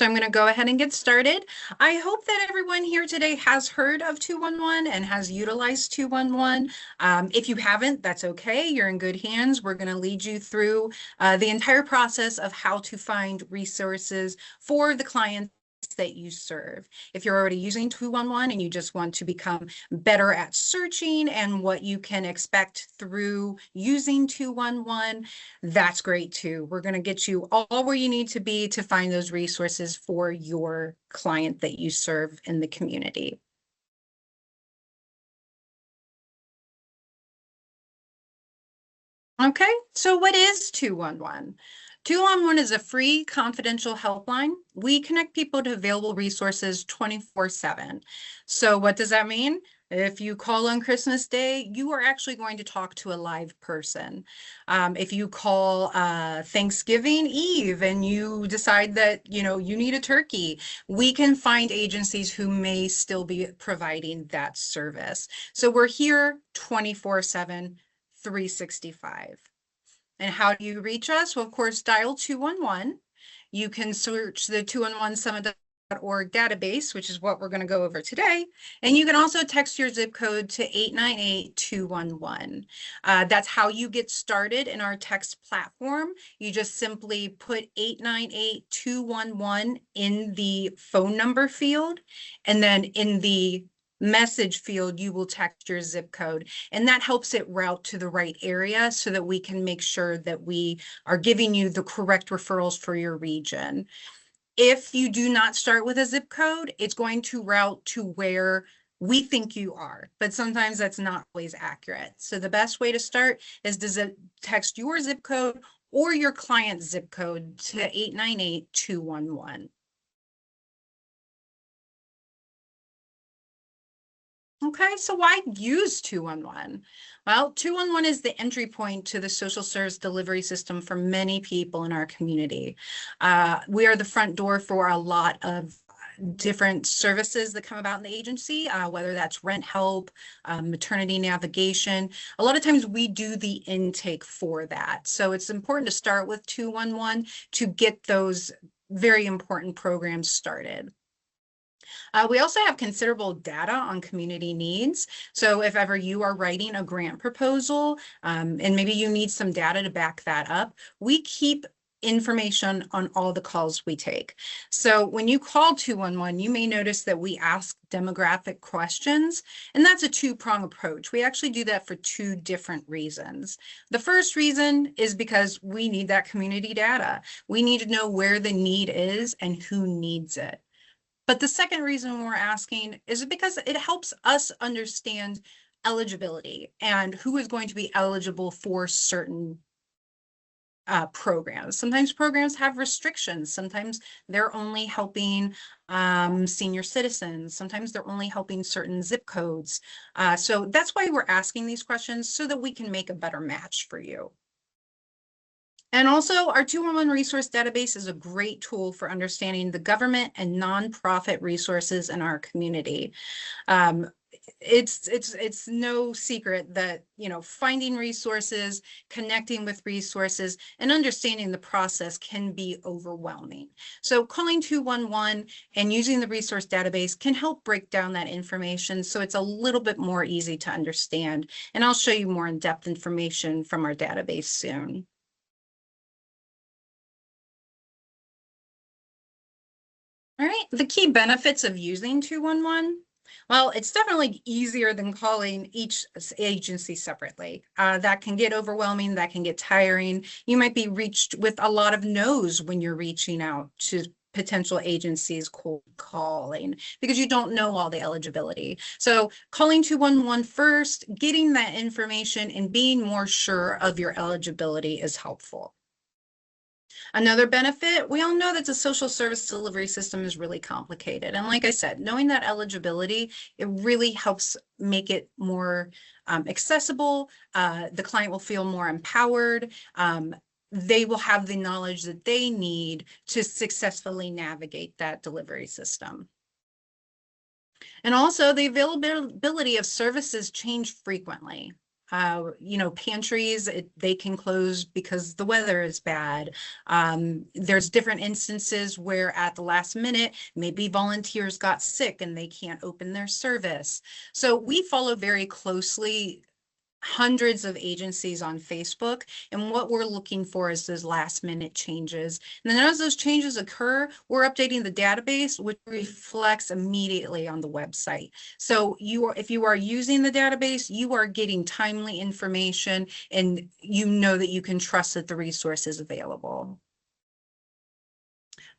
So I'm going to go ahead and get started. I hope that everyone here today has heard of 211 and has utilized 211. If you haven't, that's okay. You're in good hands. We're going to lead you through the entire process of how to find resources for the clients that you serve. If you're already using 211 and you just want to become better at searching and what you can expect through using 211, that's great too. We're going to get you all where you need to be to find those resources for your client that you serve in the community. Okay, so what is 211? 211 is a free confidential helpline. We connect people to available resources 24/7. So what does that mean? If you call on Christmas Day, you are actually going to talk to a live person. If you call Thanksgiving Eve and you decide that you need a turkey, we can find agencies who may still be providing that service. So we're here 24/7. 365. And how do you reach us? Well, of course, dial 211. You can search the 211summit.org database, which is what we're going to go over today. And you can also text your zip code to 898-211. That's how you get started in our text platform. You just simply put 898-211 in the phone number field, and then in the message field, you will text your zip code, and that helps it route to the right area so that we can make sure that we are giving you the correct referrals for your region. If you do not start with a zip code, it's going to route to where we think you are, but sometimes that's not always accurate. So the best way to start is to text your zip code or your client's zip code to 898-211. Okay, so why use 211? Well, 211 is the entry point to the social service delivery system for many people in our community. We are the front door for a lot of different services that come about in the agency, whether that's rent help, maternity navigation. A lot of times we do the intake for that. So it's important to start with 211 to get those very important programs started. We also have considerable data on community needs. So if ever you are writing a grant proposal and maybe you need some data to back that up, we keep information on all the calls we take. So when you call 211, you may notice that we ask demographic questions, and that's a two-prong approach. We actually do that for two different reasons. The first reason is because we need that community data. We need to know where the need is and who needs it. But the second reason we're asking is because it helps us understand eligibility and who is going to be eligible for certain programs. Sometimes programs have restrictions. Sometimes they're only helping senior citizens. Sometimes they're only helping certain zip codes. So that's why we're asking these questions, so that we can make a better match for you. And also, our 211 resource database is a great tool for understanding the government and nonprofit resources in our community. It's no secret that finding resources, connecting with resources, and understanding the process can be overwhelming. So calling 211 and using the resource database can help break down that information so it's a little bit more easy to understand. And I'll show you more in-depth information from our database soon. All right, the key benefits of using 211. Well, it's definitely easier than calling each agency separately. That can get overwhelming, that can get tiring. You might be reached with a lot of no's when you're reaching out to potential agencies cold calling because you don't know all the eligibility. So calling 211 first, getting that information and being more sure of your eligibility is helpful. Another benefit, we all know that the social service delivery system is really complicated. And like I said, knowing that eligibility, it really helps make it more accessible. The client will feel more empowered. They will have the knowledge that they need to successfully navigate that delivery system. And also the availability of services change frequently. Pantries, they can close because the weather is bad. There's different instances where at the last minute, maybe volunteers got sick and they can't open their service. So we follow very closely hundreds of agencies on Facebook. And what we're looking for is those last minute changes. And then as those changes occur, we're updating the database, which reflects immediately on the website. So if you are using the database, you are getting timely information and you know that you can trust that the resource is available.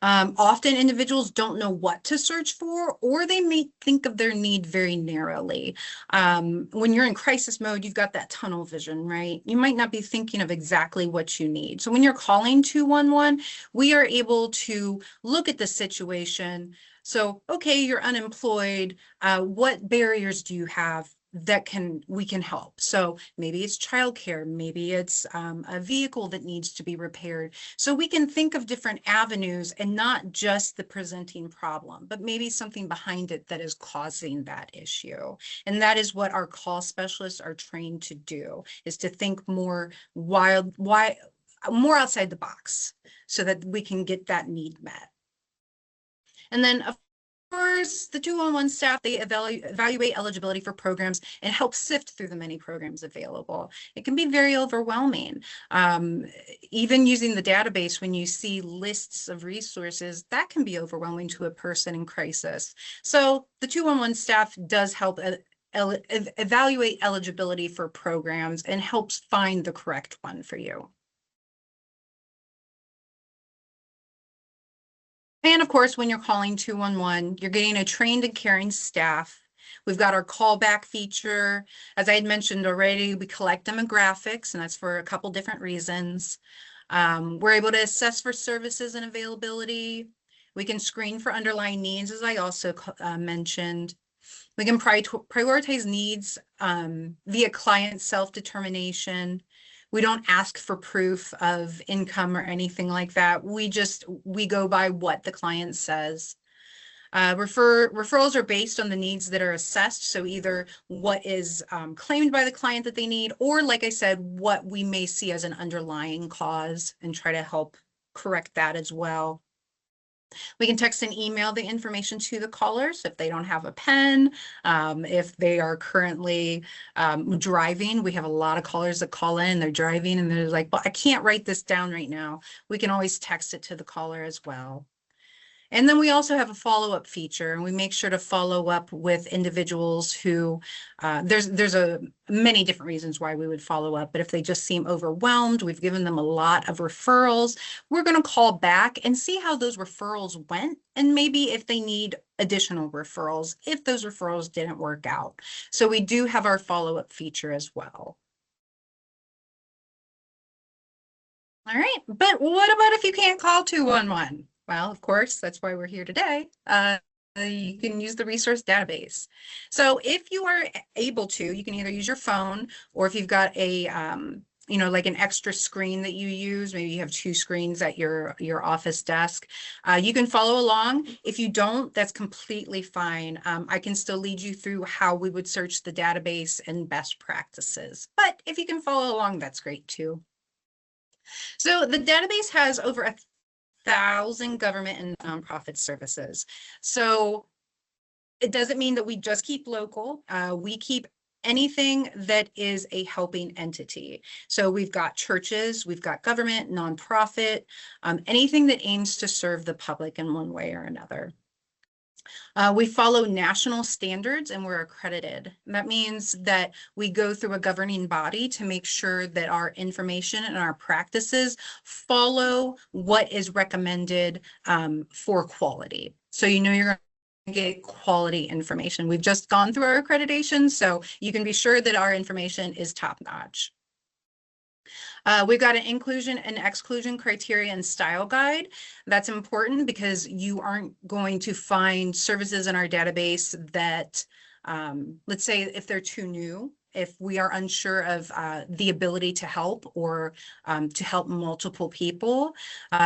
Often individuals don't know what to search for, or they may think of their need very narrowly. When you're in crisis mode, you've got that tunnel vision, right? You might not be thinking of exactly what you need. So when you're calling 211, we are able to look at the situation. So, okay, you're unemployed. What barriers do you have that we can help? So maybe it's childcare, maybe it's a vehicle that needs to be repaired. So we can think of different avenues and not just the presenting problem, but maybe something behind it that is causing that issue. And that is what our call specialists are trained to do, is to think more more outside the box so that we can get that need met. And then of course, the 211 staff, they evaluate eligibility for programs and help sift through the many programs available. It can be very overwhelming. Even using the database, when you see lists of resources, that can be overwhelming to a person in crisis. So the 211 staff does help evaluate eligibility for programs and helps find the correct one for you. And of course, when you're calling 211, you're getting a trained and caring staff. We've got our callback feature. As I had mentioned already, we collect demographics, and that's for a couple different reasons. We're able to assess for services and availability. We can screen for underlying needs, as I also mentioned. We can prioritize needs via client self-determination. We don't ask for proof of income or anything like that. We go by what the client says. Referrals are based on the needs that are assessed. So either what is claimed by the client that they need, or like I said, what we may see as an underlying cause and try to help correct that as well. We can text and email the information to the callers if they don't have a pen. If they are currently driving, we have a lot of callers that call in, they're driving and they're like, well, I can't write this down right now. We can always text it to the caller as well. And then we also have a follow-up feature, and we make sure to follow up with individuals who, there's many different reasons why we would follow up, but if they just seem overwhelmed, we've given them a lot of referrals, we're going to call back and see how those referrals went, and maybe if they need additional referrals, if those referrals didn't work out. So we do have our follow-up feature as well. All right, but what about if you can't call 211? Well, of course, that's why we're here today. You can use the resource database. So if you are able to, you can either use your phone, or if you've got a, like an extra screen that you use, maybe you have two screens at your office desk, you can follow along. If you don't, that's completely fine. I can still lead you through how we would search the database and best practices. But if you can follow along, that's great too. So the database has over 1,000 government and nonprofit services. So it doesn't mean that we just keep local. We keep anything that is a helping entity. So we've got churches, we've got government, nonprofit, anything that aims to serve the public in one way or another. We follow national standards and we're accredited. That means that we go through a governing body to make sure that our information and our practices follow what is recommended for quality. So you know you're going to get quality information. We've just gone through our accreditation, so you can be sure that our information is top-notch. We've got an inclusion and exclusion criteria and style guide. That's important because you aren't going to find services in our database that, let's say if they're too new if we are unsure of the ability to help or to help multiple people.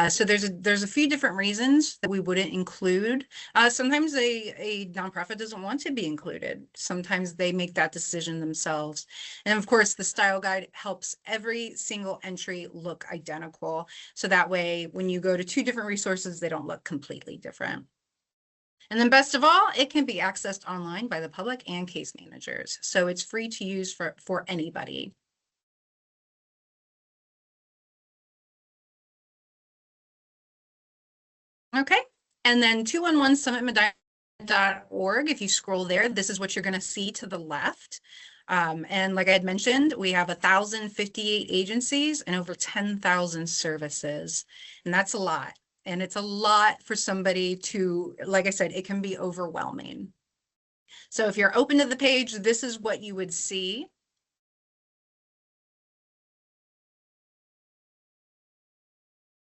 So there's a few different reasons that we wouldn't include. Sometimes a nonprofit doesn't want to be included. Sometimes they make that decision themselves. And of course, the style guide helps every single entry look identical. So that way, when you go to two different resources, they don't look completely different. And then best of all, it can be accessed online by the public and case managers. So it's free to use for anybody. Okay, and then 211summitmedina.org, if you scroll there, this is what you're going to see to the left. And like I had mentioned, we have 1,058 agencies and over 10,000 services, and that's a lot. And it's a lot for somebody to, like I said, it can be overwhelming. So if you're open to the page, this is what you would see.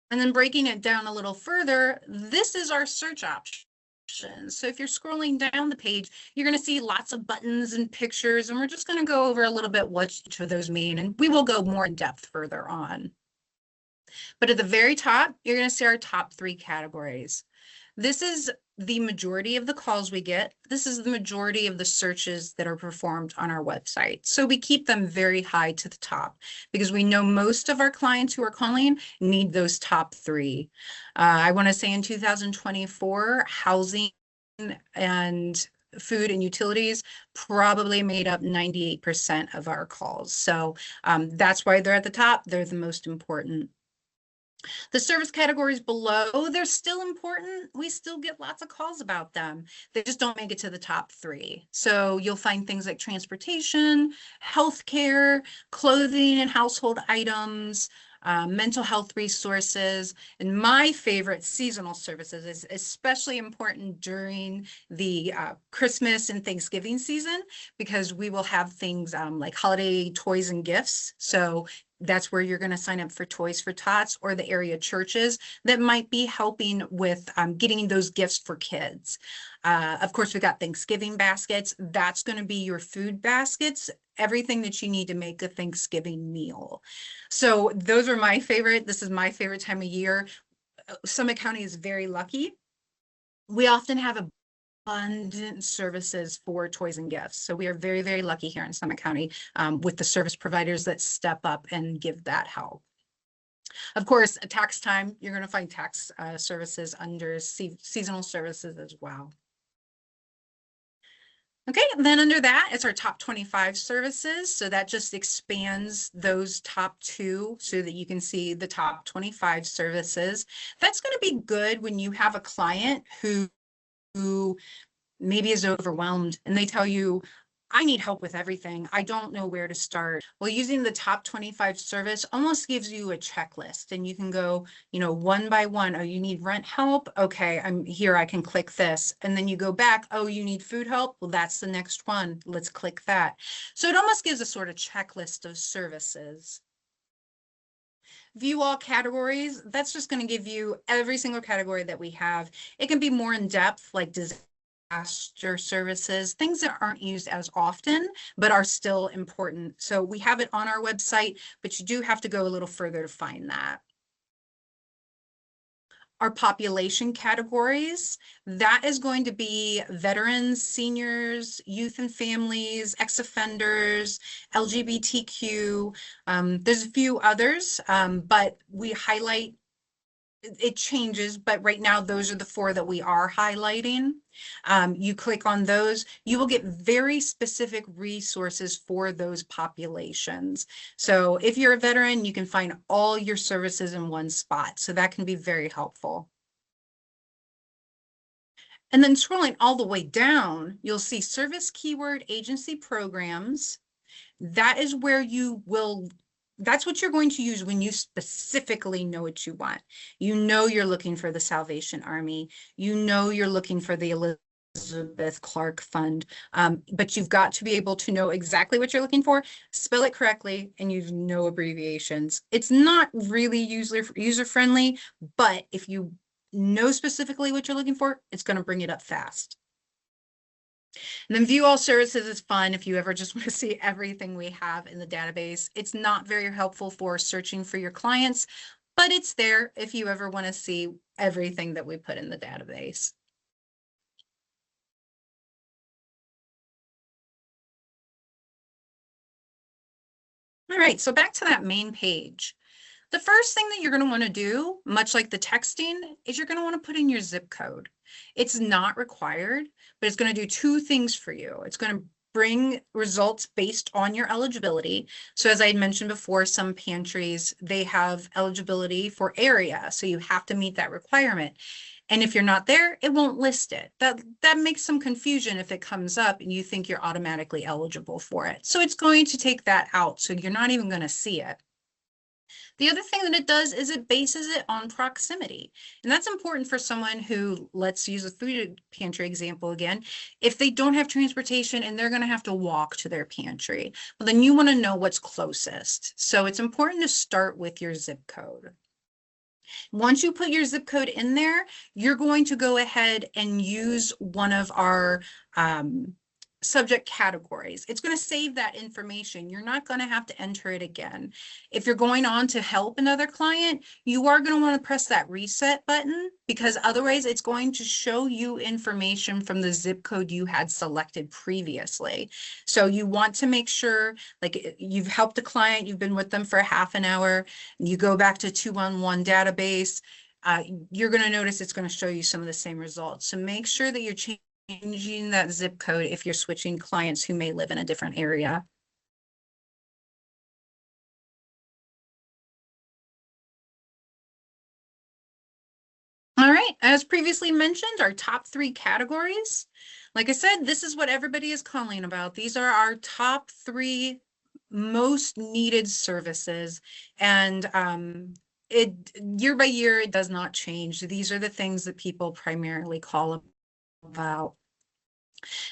And then breaking it down a little further, this is our search option. So if you're scrolling down the page, you're going to see lots of buttons and pictures, and we're just going to go over a little bit what each of those mean, and we will go more in depth further on. But at the very top, you're going to see our top 3 categories. This is the majority of the calls we get. This is the majority of the searches that are performed on our website. So we keep them very high to the top because we know most of our clients who are calling need those top 3. I want to say in 2024, housing and food and utilities probably made up 98% of our calls. So that's why they're at the top. They're the most important. The service categories below, they're still important. We still get lots of calls about them. They just don't make it to the top 3. So you'll find things like transportation, healthcare, clothing and household items, mental health resources, and my favorite, seasonal services, is especially important during the Christmas and Thanksgiving season, because we will have things like holiday toys and gifts. So that's where you're going to sign up for Toys for Tots or the area churches that might be helping with getting those gifts for kids. Of course, we got Thanksgiving baskets. That's going to be your food baskets, everything that you need to make a Thanksgiving meal. So those are my favorite. This is my favorite time of year. Summit County is very lucky. We often have abundant services for toys and gifts. So we are very, very lucky here in Summit County with the service providers that step up and give that help. Of course, at tax time, you're going to find tax services under seasonal services as well. Okay, then under that, it's our top 25 services. So that just expands those top 2 so that you can see the top 25 services. That's going to be good when you have a client who maybe is overwhelmed and they tell you, I need help with everything. I don't know where to start. Well, using the top 25 service almost gives you a checklist, and you can go, one by one. Oh, you need rent help? Okay, I'm here. I can click this. And then you go back. Oh, you need food help? Well, that's the next one. Let's click that. So it almost gives a sort of checklist of services. View all categories. That's just going to give you every single category that we have. It can be more in depth, like disaster services, things that aren't used as often, but are still important. So we have it on our website, but you do have to go a little further to find that. Our population categories, that is going to be veterans, seniors, youth and families, ex-offenders, LGBTQ. There's a few others, but we highlight, it changes, but right now those are the 4 that we are highlighting. You click on those, you will get very specific resources for those populations. So if you're a veteran, you can find all your services in one spot. So that can be very helpful. And then scrolling all the way down, you'll see service keyword agency programs. That is where you will that's what you're going to use when you specifically know what you want. You know you're looking for the Salvation Army. You know you're looking for the Elizabeth Clark Fund, but you've got to be able to know exactly what you're looking for, spell it correctly, and use no abbreviations. It's not really user-friendly, but if you know specifically what you're looking for, it's going to bring it up fast. And then view all services is fun if you ever just want to see everything we have in the database. It's not very helpful for searching for your clients, but it's there if you ever want to see everything that we put in the database. All right, so back to that main page. The first thing that you're going to want to do, much like the texting, is you're going to want to put in your zip code. It's not required, but it's going to do two things for you. It's going to bring results based on your eligibility. So as I had mentioned before, some pantries, they have eligibility for area. So you have to meet that requirement. And if you're not there, it won't list it. That makes some confusion if it comes up and you think you're automatically eligible for it. So it's going to take that out. So you're not even going to see it. The other thing that it does is it bases it on proximity. And that's important for someone who, let's use a food pantry example again, if they don't have transportation and they're going to have to walk to their pantry, well, then you want to know what's closest. So it's important to start with your zip code. Once you put your zip code in there, you're going to go ahead and use one of our subject categories. It's going to save that information. You're not going to have to enter it again. If you're going on to help another client, you are going to want to press that reset button because otherwise it's going to show you information from the zip code you had selected previously. So you want to make sure, like, you've helped a client, you've been with them for half an hour, you go back to 211 database, you're going to notice it's going to show you some of the same results. So make sure that you're changing that zip code if you're switching clients who may live in a different area. All right, as previously mentioned, our top 3 categories. Like I said, this is what everybody is calling about. These are our top 3 most needed services. And it year by year, it does not change. These are the things that people primarily call about.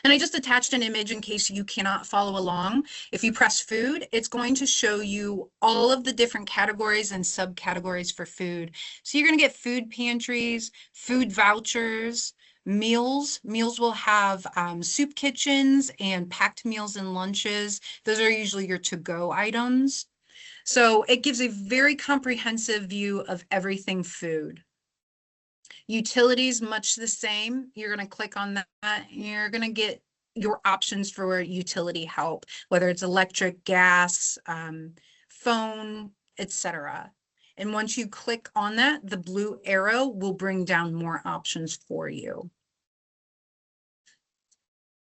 And I just attached an image in case you cannot follow along. If you press food, it's going to show you all of the different categories and subcategories for food. So you're going to get food pantries, food vouchers, meals. Meals will have soup kitchens and packed meals and lunches. Those are usually your to-go items. So it gives a very comprehensive view of everything food. Utilities, much the same. You're going to click on that. You're going to get your options for utility help, whether it's electric, gas, phone, etc. And once you click on that, the blue arrow will bring down more options for you.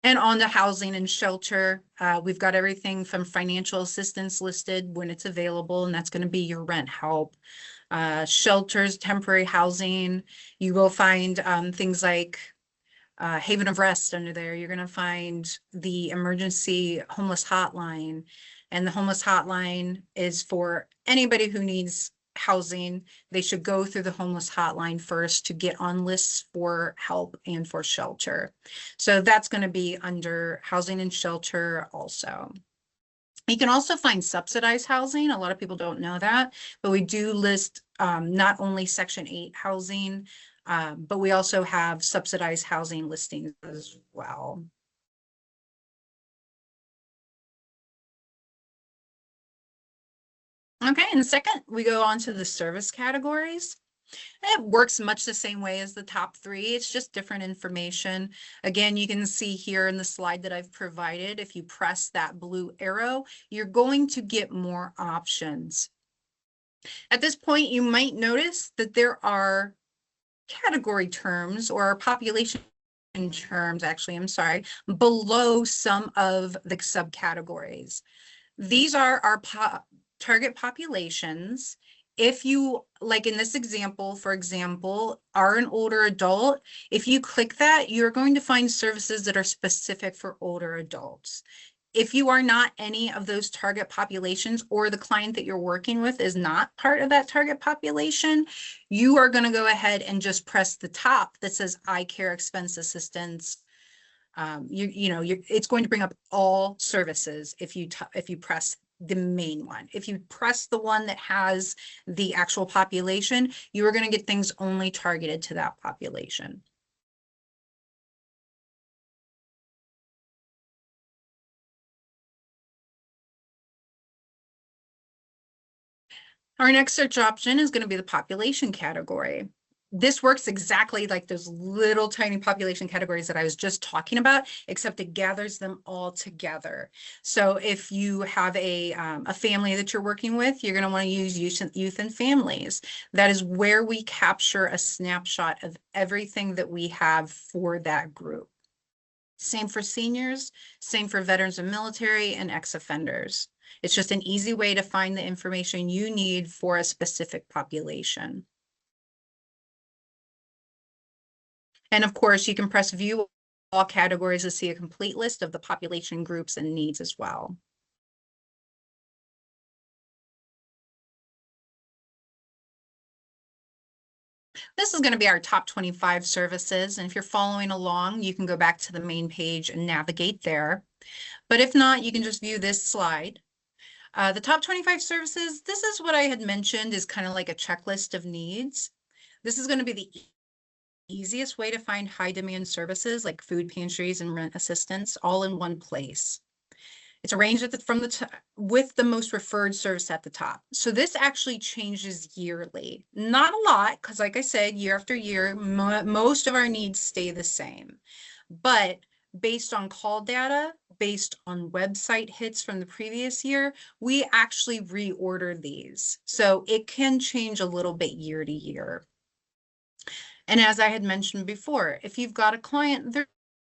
And on to housing and shelter, we've got everything from financial assistance listed when it's available, and that's going to be your rent help. Shelters, temporary housing. You will find things like Haven of Rest under there. You're going to find the emergency homeless hotline. And the homeless hotline is for anybody who needs housing. They should go through the homeless hotline first to get on lists for help and for shelter. So that's going to be under housing and shelter also. You can also find subsidized housing. A lot of people don't know that, but we do list not only Section 8 housing, but we also have subsidized housing listings as well. Okay, and second, we go on to the service categories. It works much the same way as the top 3. It's just different information. Again, you can see here in the slide that I've provided, if you press that blue arrow, you're going to get more options. At this point, you might notice that there are category terms or population terms, actually, I'm sorry, below some of the subcategories. These are our target populations. If you, like in this example, for example, are an older adult, if you click that, you're going to find services that are specific for older adults. If you are not any of those target populations or the client that you're working with is not part of that target population, you are going to go ahead and just press the top that says eye care expense assistance. It's going to bring up all services if you press the main one. If you press the one that has the actual population, you are going to get things only targeted to that population. Our next search option is going to be the population category. This works exactly like those little tiny population categories that I was just talking about, except it gathers them all together. So if you have a family that you're working with, you're going to want to use youth and families. That is where we capture a snapshot of everything that we have for that group. Same for seniors, same for veterans and military and ex-offenders. It's just an easy way to find the information you need for a specific population. And of course, you can press view all categories to see a complete list of the population groups and needs as well. This is going to be our top 25 services. And if you're following along, you can go back to the main page and navigate there. But if not, you can just view this slide. The top 25 services, this is what I had mentioned is kind of like a checklist of needs. This is going to be the easiest way to find high demand services like food pantries and rent assistance all in one place. It's arranged with the most referred service at the top. So this actually changes yearly. Not a lot, because like I said, year after year, most of our needs stay the same. But based on call data, based on website hits from the previous year, we actually reorder these. So it can change a little bit year to year. And as I had mentioned before, if you've got a client, they're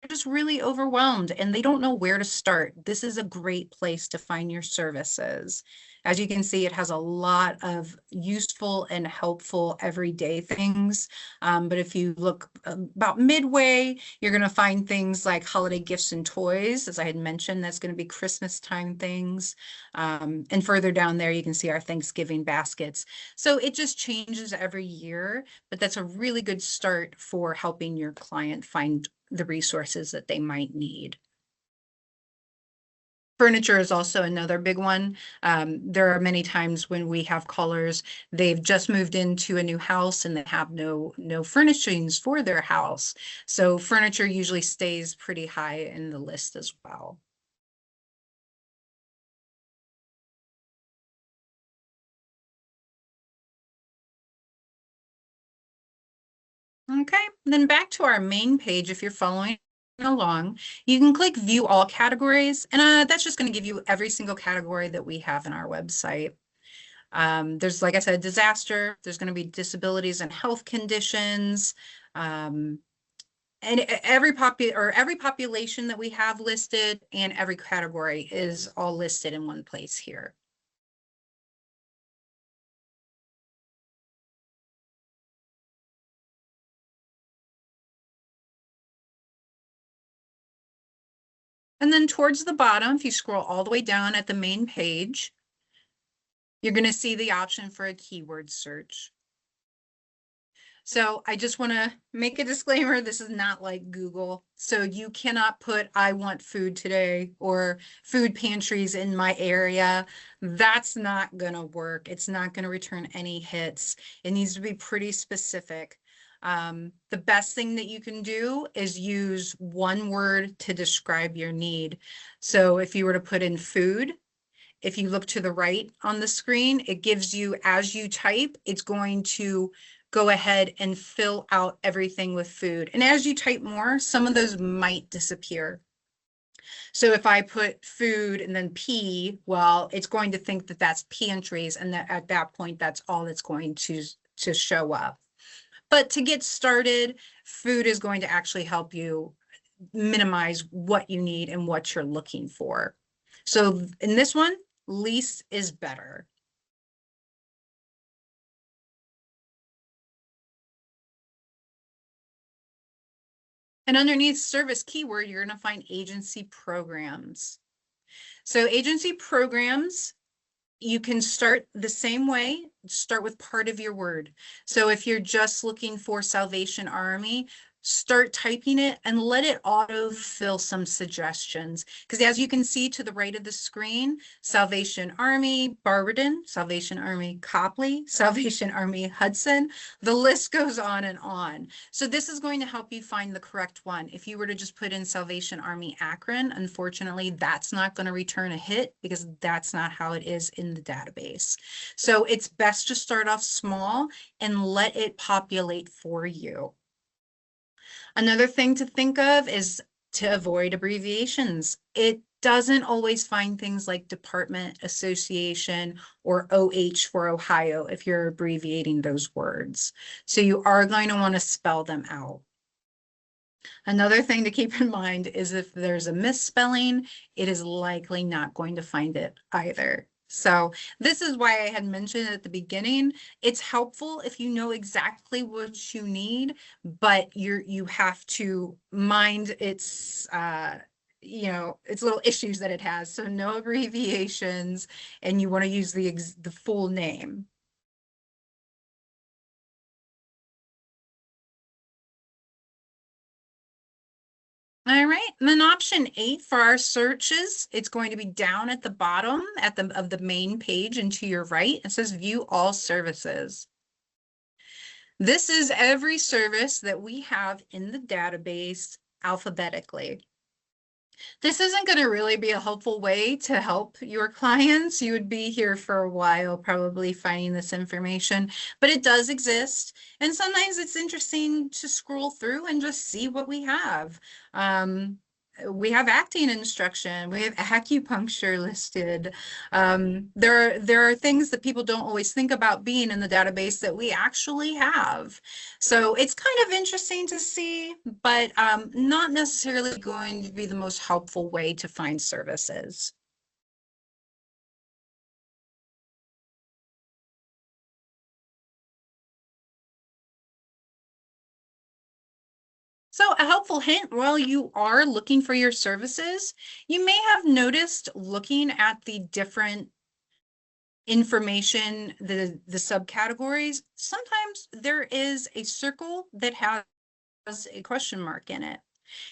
just really overwhelmed and they don't know where to start, this is a great place to find your services. As you can see, it has a lot of useful and helpful everyday things. But if you look about midway, you're going to find things like holiday gifts and toys. As I had mentioned, that's going to be Christmas time things. And further down there, you can see our Thanksgiving baskets. So it just changes every year, but that's a really good start for helping your client find the resources that they might need. Furniture is also another big one. There are many times when we have callers, they've just moved into a new house and they have no furnishings for their house. So furniture usually stays pretty high in the list as well. Okay, then back to our main page, if you're following along, you can click view all categories, and that's just going to give you every single category that we have in our website. There's, like I said, disaster, there's going to be disabilities and health conditions, and every population that we have listed and every category is all listed in one place here. And then towards the bottom, if you scroll all the way down at the main page, you're going to see the option for a keyword search. So I just want to make a disclaimer. This is not like Google. So you cannot put, I want food today or food pantries in my area. That's not going to work. It's not going to return any hits. It needs to be pretty specific. The best thing that you can do is use one word to describe your need. So if you were to put in food, if you look to the right on the screen, it gives you, as you type, it's going to go ahead and fill out everything with food. And as you type more, some of those might disappear. So if I put food and then P, well, it's going to think that that's pantries, and that at that point, that's all that's going to show up. But to get started, food is going to actually help you minimize what you need and what you're looking for. So in this one, least is better. And underneath service keyword, you're going to find agency programs. So agency programs, you can start the same way, start with part of your word. So if you're just looking for Salvation Army, start typing it and let it autofill some suggestions. Because as you can see to the right of the screen, Salvation Army Barberton, Salvation Army Copley, Salvation Army Hudson, the list goes on and on. So this is going to help you find the correct one. If you were to just put in Salvation Army Akron, unfortunately, that's not going to return a hit because that's not how it is in the database. So it's best to start off small and let it populate for you. Another thing to think of is to avoid abbreviations. It doesn't always find things like department, association, or OH for Ohio if you're abbreviating those words. So you are going to want to spell them out. Another thing to keep in mind is if there's a misspelling, it is likely not going to find it either. So this is why I had mentioned at the beginning, it's helpful if you know exactly what you need, but you have to mind its its little issues that it has. So no abbreviations, and you want to use the full name. All right, and then option 8 for our searches, it's going to be down at the bottom of the main page and to your right. It says view all services. This is every service that we have in the database alphabetically. This isn't going to really be a helpful way to help your clients. You would be here for a while probably finding this information, but it does exist. And sometimes it's interesting to scroll through and just see what we have. We have acting instruction, we have acupuncture listed. There are things that people don't always think about being in the database that we actually have. So it's kind of interesting to see, but not necessarily going to be the most helpful way to find services. So a helpful hint while you are looking for your services, you may have noticed looking at the different information, the subcategories, sometimes there is a circle that has a question mark in it.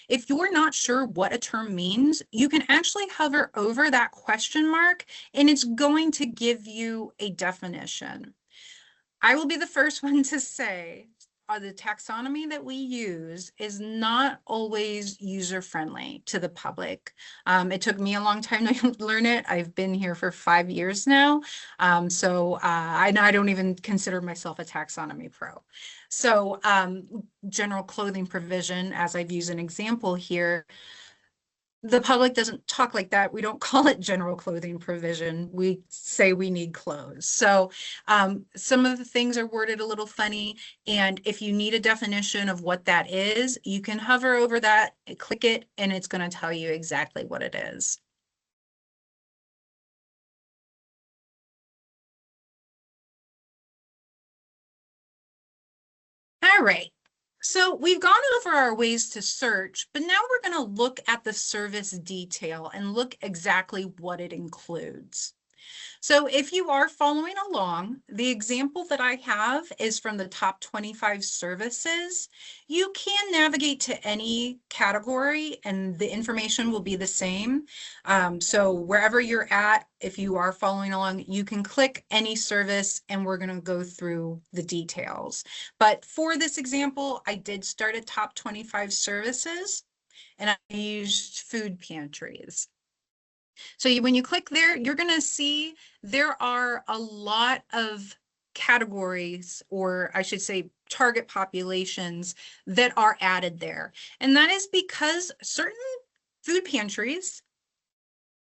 If you're not sure what a term means, you can actually hover over that question mark and it's going to give you a definition. I will be the first one to say the taxonomy that we use is not always user-friendly to the public. It took me a long time to learn it. I've been here for 5 years now. I don't even consider myself a taxonomy pro. So general clothing provision, as I've used an example here, the public doesn't talk like that. We don't call it general clothing provision. We say we need clothes. So some of the things are worded a little funny. And if you need a definition of what that is, you can hover over that, click it, and it's going to tell you exactly what it is. All right. So we've gone over our ways to search, but now we're going to look at the service detail and look exactly what it includes. So if you are following along, the example that I have is from the top 25 services. You can navigate to any category and the information will be the same. So wherever you're at, if you are following along, you can click any service and we're going to go through the details. But for this example, I did start at top 25 services and I used food pantries. So when you click there, you're going to see there are a lot of categories, or I should say target populations that are added there. And that is because certain food pantries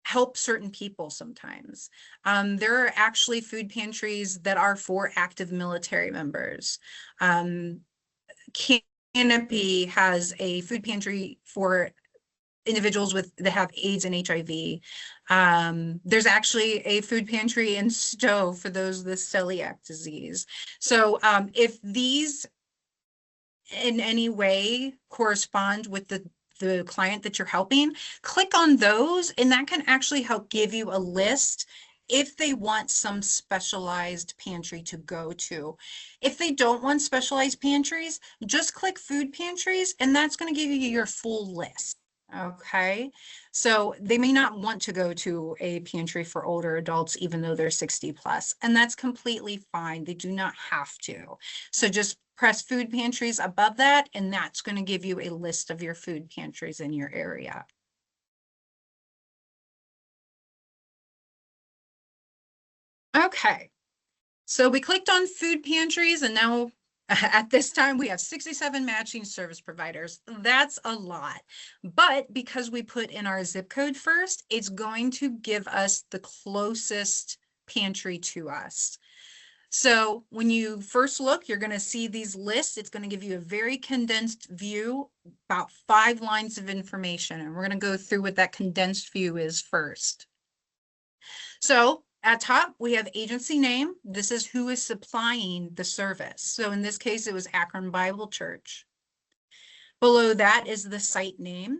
help certain people sometimes. There are actually food pantries that are for active military members. Canopy has a food pantry for individuals that have AIDS and HIV. There's actually a food pantry in Stowe for those with celiac disease. So if these in any way correspond with the client that you're helping, click on those and that can actually help give you a list if they want some specialized pantry to go to. If they don't want specialized pantries, just click food pantries, and that's going to give you your full list. Okay, so they may not want to go to a pantry for older adults, even though they're 60 plus, and that's completely fine. They do not have to. So just press food pantries above that, and that's going to give you a list of your food pantries in your area. Okay, so we clicked on food pantries, and now at this time we have 67 matching service providers. That's a lot, but because we put in our zip code first, it's going to give us the closest pantry to us. So when you first look, you're going to see these lists. It's going to give you a very condensed view, about 5 lines of information, and we're going to go through what that condensed view is first. So at top, we have agency name. This is who is supplying the service. So in this case, it was Akron Bible Church. Below that is the site name.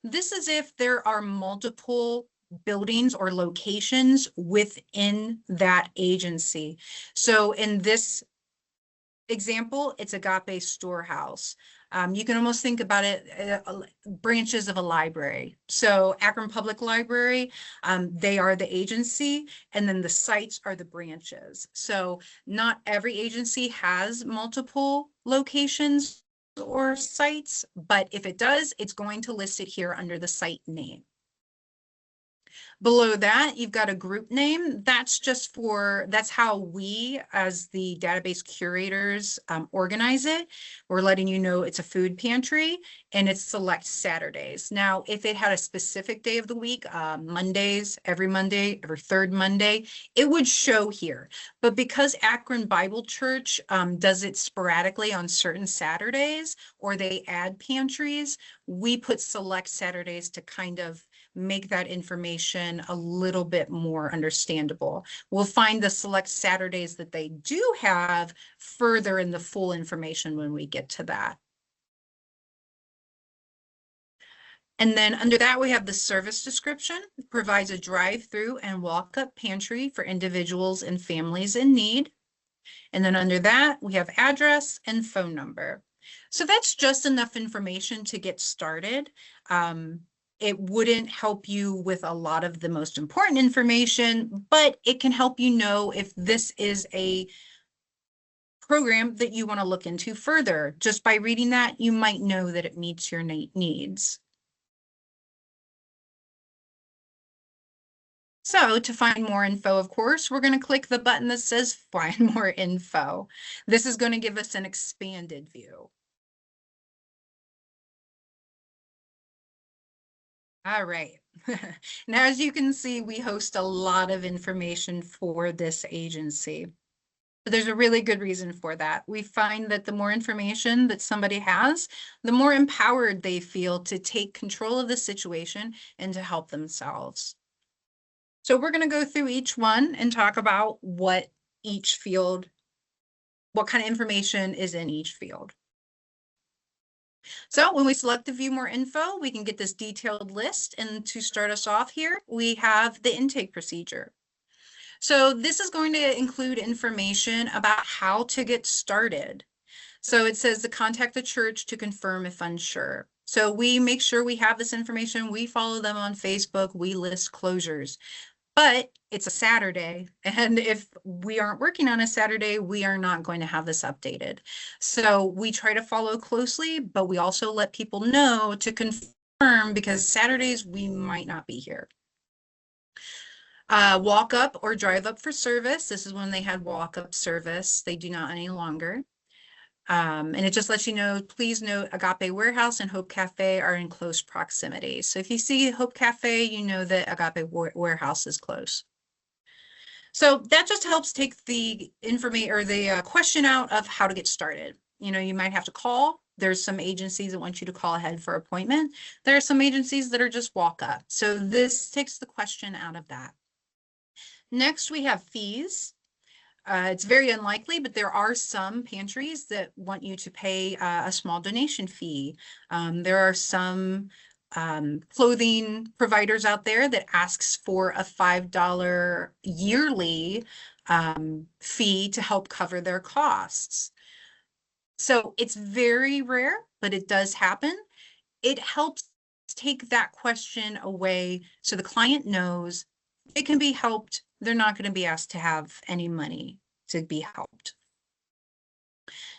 This is if there are multiple buildings or locations within that agency. So in this example, it's Agape Storehouse. You can almost think about it, branches of a library. So Akron Public Library, they are the agency, and then the sites are the branches. So not every agency has multiple locations or sites, but if it does, it's going to list it here under the site name. Below that, you've got a group name. That's just that's how we, as the database curators, organize it. We're letting you know it's a food pantry and it's select Saturdays. Now, if it had a specific day of the week, Mondays, every Monday, every third Monday, it would show here. But because Akron Bible Church does it sporadically on certain Saturdays, or they add pantries, we put select Saturdays to kind of make that information a little bit more understandable. We'll find the select Saturdays that they do have further in the full information when we get to that. And then under that, we have the service description. It provides a drive-through and walk-up pantry for individuals and families in need. And then under that, we have address and phone number. So that's just enough information to get started. It wouldn't help you with a lot of the most important information, but it can help you know if this is a program that you want to look into further. Just by reading that, you might know that it meets your needs. So to find more info, of course, we're going to click the button that says Find More Info. This is going to give us an expanded view. All right. Now, as you can see, we host a lot of information for this agency. But there's a really good reason for that. We find that the more information that somebody has, the more empowered they feel to take control of the situation and to help themselves. So we're going to go through each one and talk about what each field, what kind of information is in each field. So when we select the view more info, we can get this detailed list. And to start us off here, we have the intake procedure. So this is going to include information about how to get started. So it says to contact the church to confirm if unsure. So we make sure we have this information. We follow them on Facebook. We list closures. But it's a Saturday, and if we aren't working on a Saturday, we are not going to have this updated. So we try to follow closely, but we also let people know to confirm, because Saturdays we might not be here. Walk up or drive up for service. This is when they had walk up service. They do not any longer. And it just lets you know, please note Agape Warehouse and Hope Cafe are in close proximity. So if you see Hope Cafe, you know that Agape Warehouse is close. So that just helps take the information or the question out of how to get started. You know, you might have to call. There's some agencies that want you to call ahead for appointment. There are some agencies that are just walk up. So this takes the question out of that. Next, we have fees. It's very unlikely, but there are some pantries that want you to pay a small donation fee. There are some clothing providers out there that asks for a $5 yearly fee to help cover their costs. So it's very rare, but it does happen. It helps take that question away so the client knows it can be helped. They're not going to be asked to have any money to be helped.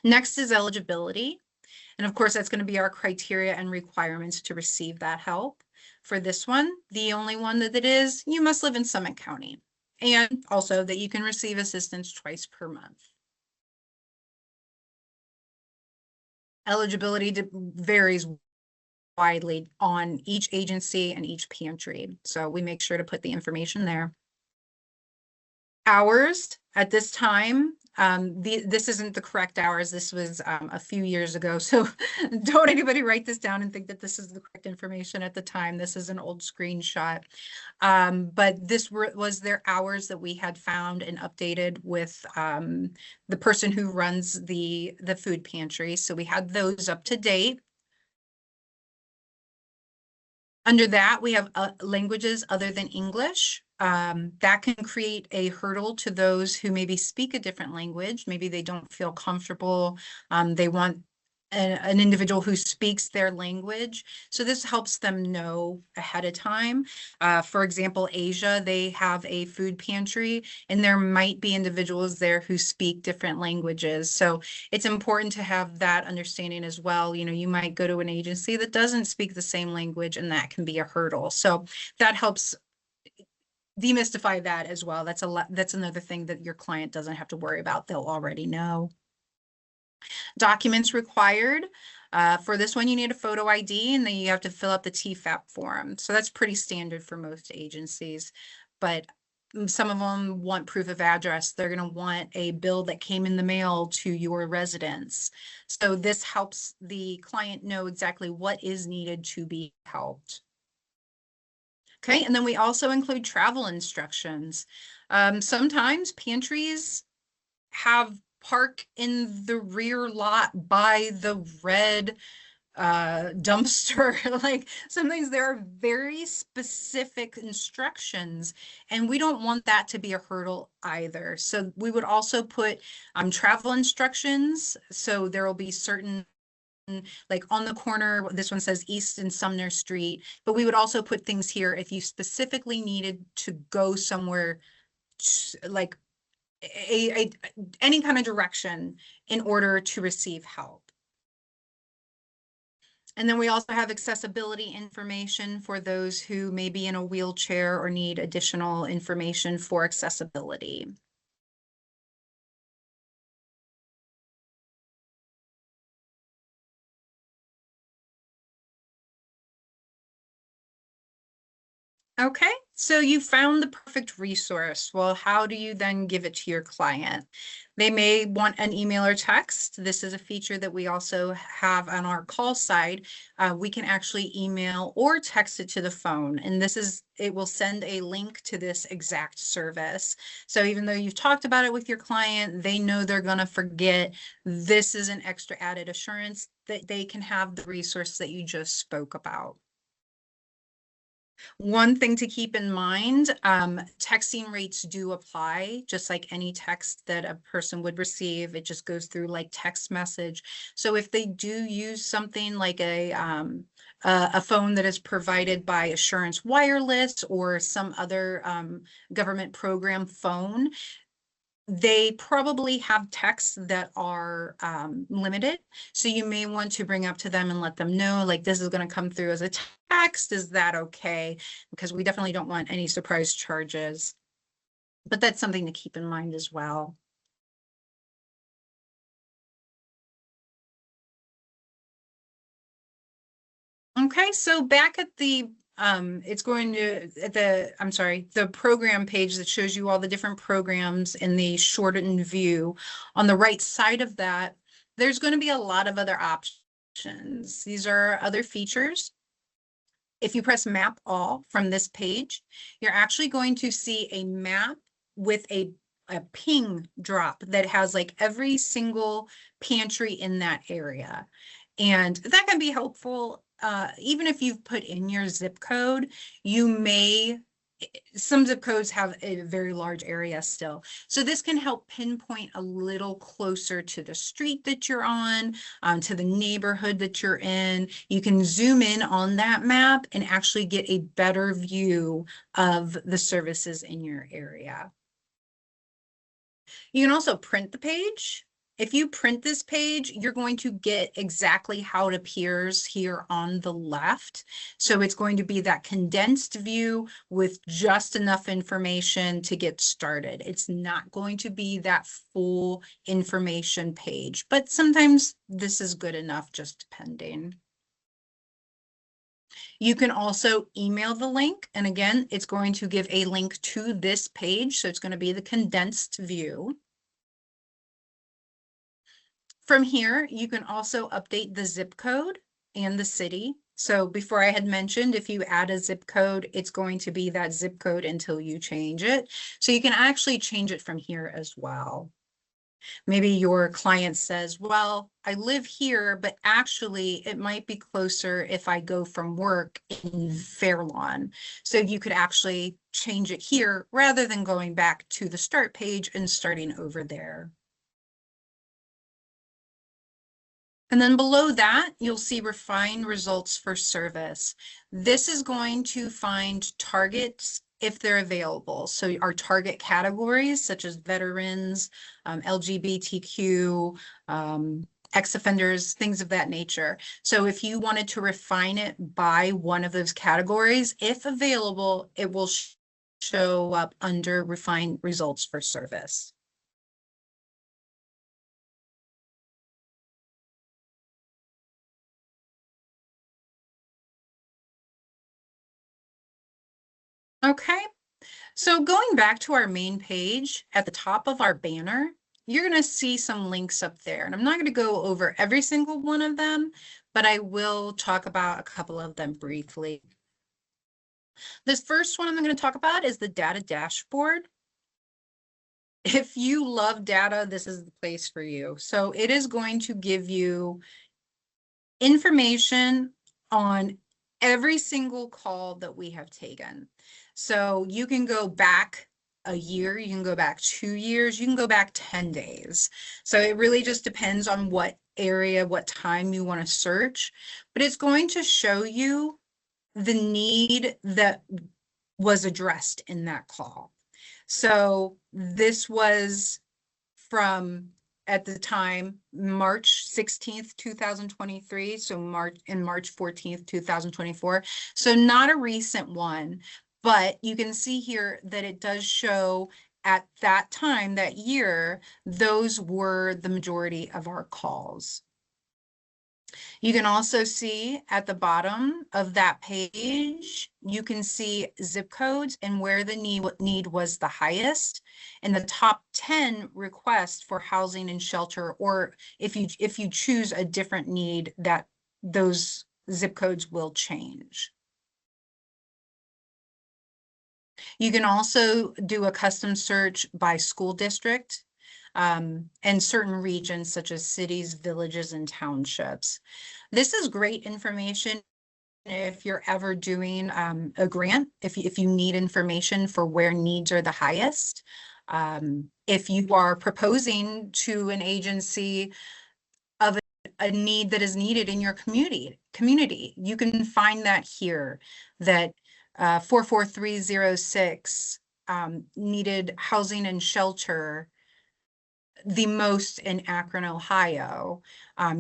Next is eligibility. And of course, that's going to be our criteria and requirements to receive that help. For this one, the only one that it is, you must live in Summit County, and also that you can receive assistance twice per month. Eligibility varies widely on each agency and each pantry, so we make sure to put the information there. Hours at this time, this isn't the correct hours. This was a few years ago, so don't anybody write this down and think that this is the correct information at the time. This is an old screenshot, but this was their hours that we had found and updated with the person who runs the food pantry. So we had those up to date. Under that, we have languages other than English. That can create a hurdle to those who maybe speak a different language. Maybe they don't feel comfortable. They want an individual who speaks their language. So this helps them know ahead of time. For example, Asia, they have a food pantry, and there might be individuals there who speak different languages. So it's important to have that understanding as well. You know, you might go to an agency that doesn't speak the same language, and that can be a hurdle. So that helps demystify that as well. That's another thing that your client doesn't have to worry about. They'll already know. Documents required. For this one, you need a photo ID, and then you have to fill out the TFAP form. So that's pretty standard for most agencies, but some of them want proof of address. They're going to want a bill that came in the mail to your residence. So this helps the client know exactly what is needed to be helped. Okay, and then we also include travel instructions. Sometimes pantries have park in the rear lot by the red dumpster. Like sometimes there are very specific instructions, and we don't want that to be a hurdle either. So we would also put travel instructions. So there will be certain, like on the corner, this one says East and Sumner Street, but we would also put things here if you specifically needed to go somewhere like any kind of direction in order to receive help. And then we also have accessibility information for those who may be in a wheelchair or need additional information for accessibility. Okay, so you found the perfect resource. Well, how do you then give it to your client? They may want an email or text. This is a feature that we also have on our call side. We can actually email or text it to the phone, and it will send a link to this exact service. So even though you've talked about it with your client, they know they're going to forget. This is an extra added assurance that they can have the resource that you just spoke about. One thing to keep in mind, texting rates do apply, just like any text that a person would receive. It just goes through like text message. So if they do use something like a phone that is provided by Assurance Wireless or some other government program phone, they probably have texts that are limited. So you may want to bring up to them and let them know, like, this is going to come through as a text. Is that okay? Because we definitely don't want any surprise charges. But that's something to keep in mind as well. Okay, so back at the it's going to the program page that shows you all the different programs in the shortened view. On the right side of that, there's going to be a lot of other options. These are other features. If you press map all from this page, you're actually going to see a map with a ping drop that has like every single pantry in that area. And that can be helpful even if you've put in your zip code, you may, some zip codes have a very large area still. So this can help pinpoint a little closer to the street that you're on, to the neighborhood that you're in. You can zoom in on that map and actually get a better view of the services in your area. You can also print the page. If you print this page, you're going to get exactly how it appears here on the left. So it's going to be that condensed view with just enough information to get started. It's not going to be that full information page, but sometimes this is good enough, just depending. You can also email the link. And again, it's going to give a link to this page. So it's going to be the condensed view. From here, you can also update the zip code and the city. So before I had mentioned, if you add a zip code, it's going to be that zip code until you change it. So you can actually change it from here as well. Maybe your client says, well, I live here, but actually it might be closer if I go from work in Fairlawn. So you could actually change it here rather than going back to the start page and starting over there. And then below that, you'll see refined results for service. This is going to find targets if they're available. So our target categories, such as veterans, LGBTQ, ex-offenders, things of that nature. So if you wanted to refine it by one of those categories, if available, it will show up under refined results for service. Okay, so going back to our main page, at the top of our banner, you're going to see some links up there. And I'm not going to go over every single one of them, but I will talk about a couple of them briefly. This first one I'm going to talk about is the data dashboard. If you love data, this is the place for you. So it is going to give you information on every single call that we have taken. So you can go back a year, you can go back 2 years, you can go back 10 days. So it really just depends on what area, what time you want to search, but it's going to show you the need that was addressed in that call. So this was from, at the time, March 16th, 2023. So March 14th, 2024. So not a recent one, but you can see here that it does show at that time, that year, those were the majority of our calls. You can also see at the bottom of that page, you can see zip codes and where the need was the highest, and the top 10 requests for housing and shelter, or if you choose a different need, that those zip codes will change. You can also do a custom search by school district. And certain regions such as cities, villages, and townships. This is great information if you're ever doing a grant, if you need information for where needs are the highest. If you are proposing to an agency of a need that is needed in your community, you can find that here, that 44306 needed housing and shelter the most in Akron, Ohio.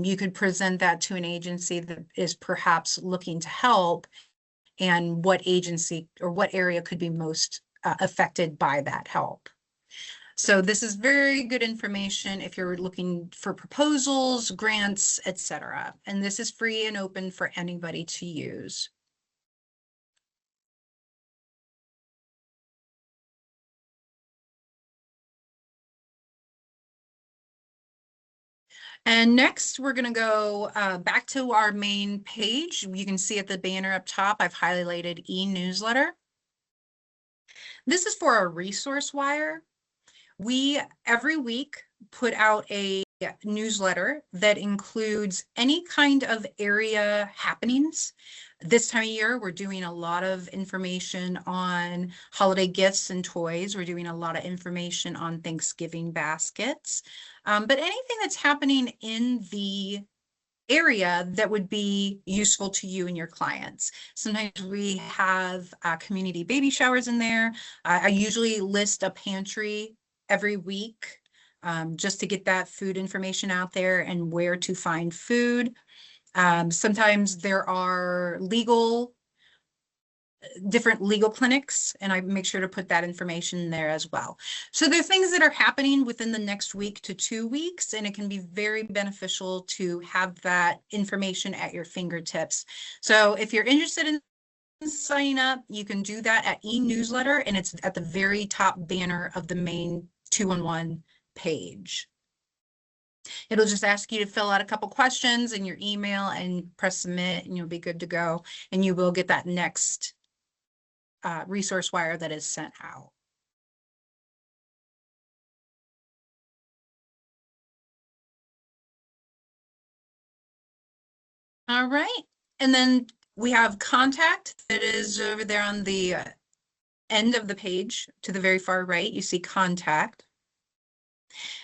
You could present that to an agency that is perhaps looking to help, and what agency or what area could be most affected by that help. So this is very good information if you're looking for proposals, grants, etc. And this is free and open for anybody to use. And next, we're going to go back to our main page. You can see at the banner up top, I've highlighted e-newsletter. This is for our resource wire. We, every week, put out a newsletter that includes any kind of area happenings. This time of year, we're doing a lot of information on holiday gifts and toys. We're doing a lot of information on Thanksgiving baskets. But anything that's happening in the area that would be useful to you and your clients. Sometimes we have community baby showers in there. I usually list a pantry every week just to get that food information out there and where to find food. Sometimes there are different legal clinics, and I make sure to put that information there as well. So there are things that are happening within the next week to 2 weeks, and it can be very beneficial to have that information at your fingertips. So if you're interested in signing up, you can do that at e-newsletter, and it's at the very top banner of the main 2-in-1 page. It'll just ask you to fill out a couple questions in your email and press submit, and you'll be good to go. And you will get that next resource wire that is sent out. All right. And then we have contact that is over there on the end of the page to the very far right. You see contact.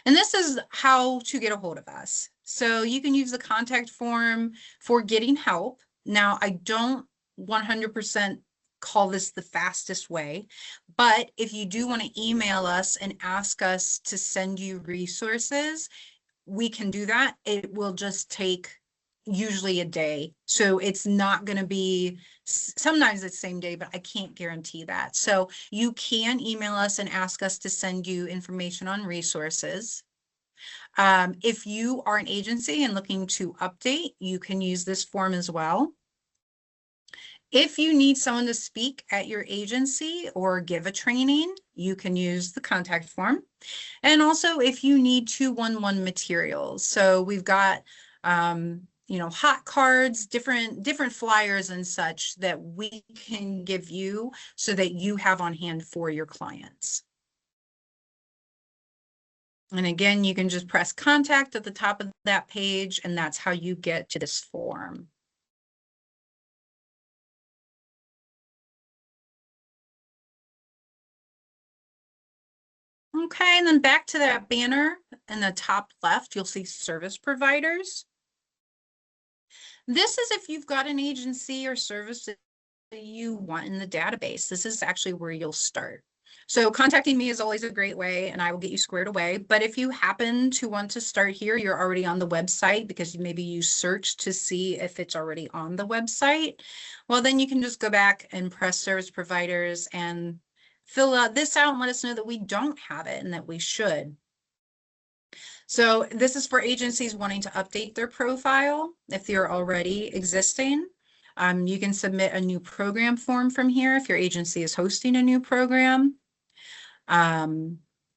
And this is how to get a hold of us. So you can use the contact form for getting help. Now, I don't 100% call this the fastest way, but if you do want to email us and ask us to send you resources, we can do that. It will just take usually a day. So it's not going to be, sometimes it's same day, but I can't guarantee that. So you can email us and ask us to send you information on resources. If you are an agency and looking to update, you can use this form as well. If you need someone to speak at your agency or give a training, you can use the contact form. And also if you need 2-1-1 materials. So we've got, hot cards, different flyers and such that we can give you so that you have on hand for your clients. And again, you can just press contact at the top of that page, and that's how you get to this form. Okay, and then back to that banner in the top left, you'll see service providers. This is if you've got an agency or service that you want in the database. This is actually where you'll start. So contacting me is always a great way, and I will get you squared away. But if you happen to want to start here, you're already on the website because maybe you searched to see if it's already on the website. Well, then you can just go back and press service providers and fill this out and let us know that we don't have it and that we should. So this is for agencies wanting to update their profile if they're already existing. You can submit a new program form from here if your agency is hosting a new program.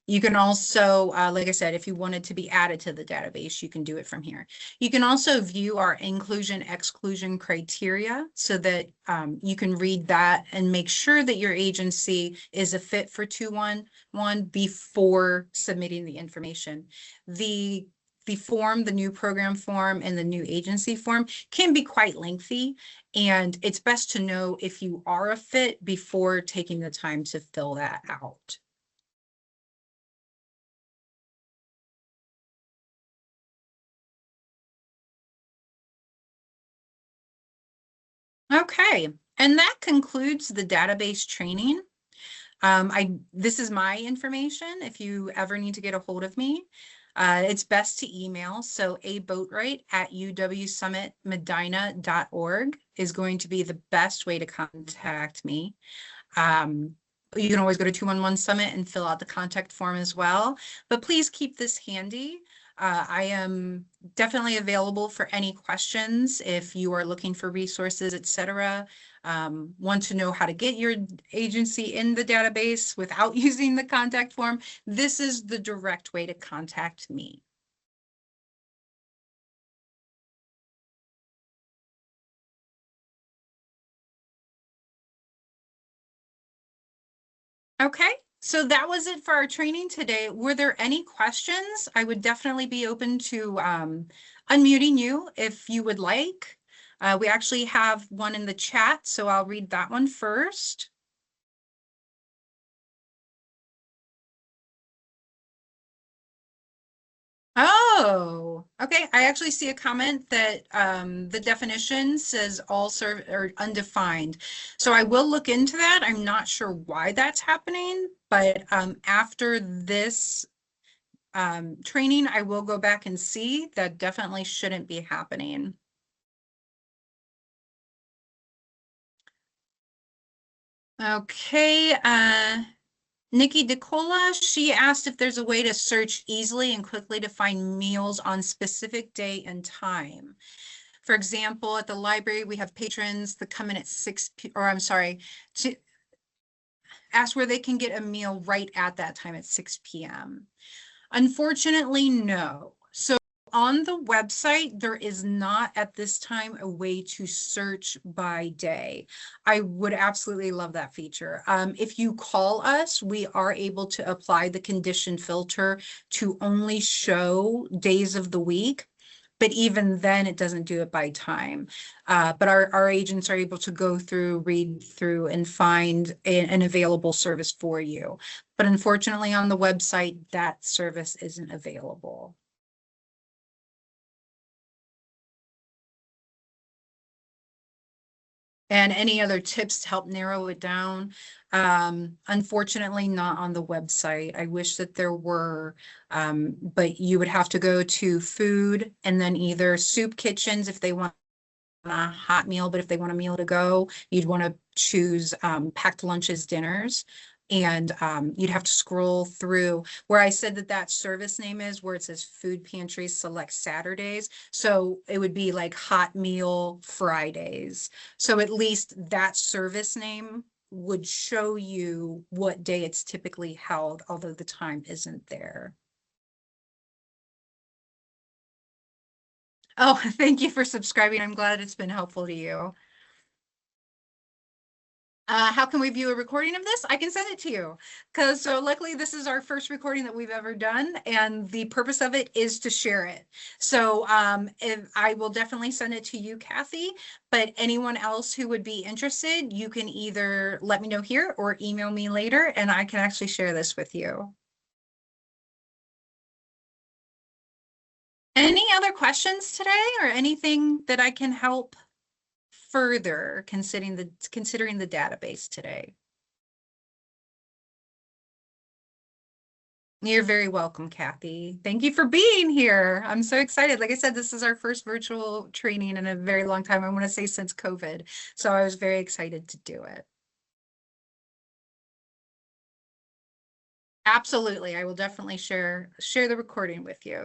You can also, like I said, if you wanted to be added to the database, you can do it from here. You can also view our inclusion exclusion criteria so that you can read that and make sure that your agency is a fit for 2-1-1 before submitting the information. The form, the new program form and the new agency form can be quite lengthy, and it's best to know if you are a fit before taking the time to fill that out. Okay, and that concludes the database training. This is my information. If you ever need to get a hold of me, it's best to email. So aboatwright@uwsummitmedina.org is going to be the best way to contact me. You can always go to 2-1-1 Summit and fill out the contact form as well. But please keep this handy. I am definitely available for any questions if you are looking for resources, etc. Want to know how to get your agency in the database without using the contact form. This is the direct way to contact me. Okay, So that was it for our training today. Were there any questions? I would definitely be open to unmuting you if you would like. We actually have one in the chat, so I'll read that one first. Oh, okay. I actually see a comment that the definition says all serve or undefined. So I will look into that. I'm not sure why that's happening, but after this training, I will go back and see. That definitely shouldn't be happening. Okay, Nikki DeCola, she asked if there's a way to search easily and quickly to find meals on specific day and time. For example, at the library, we have patrons that come in at 6 p, or I'm sorry, to ask where they can get a meal right at that time at 6 p.m. Unfortunately, no. So on the website, there is not at this time a way to search by day. I would absolutely love that feature. If you call us, we are able to apply the condition filter to only show days of the week. But even then, it doesn't do it by time. But our agents are able to go through, read through, and find an available service for you. But unfortunately, on the website, that service isn't available. And any other tips to help narrow it down? Unfortunately, not on the website. I wish that there were, but you would have to go to food and then either soup kitchens if they want a hot meal, but if they want a meal to go, you'd want to choose packed lunches, dinners. And you'd have to scroll through where I said that that service name is, where it says food pantries select Saturdays. So it would be like hot meal Fridays. So at least that service name would show you what day it's typically held, although the time isn't there. Oh, thank you for subscribing. I'm glad it's been helpful to you. How can we view a recording of this? I can send it to you. Because so luckily this is our first recording that we've ever done, and the purpose of it is to share it. So if I will definitely send it to you, Kathy, but anyone else who would be interested, you can either let me know here or email me later, and I can actually share this with you. Any other questions today or anything that I can help further considering the database today? You're very welcome, Kathy. Thank you for being here. I'm so excited. Like I said, this is our first virtual training in a very long time. I want to say since COVID. So I was very excited to do it. Absolutely. I will definitely share the recording with you.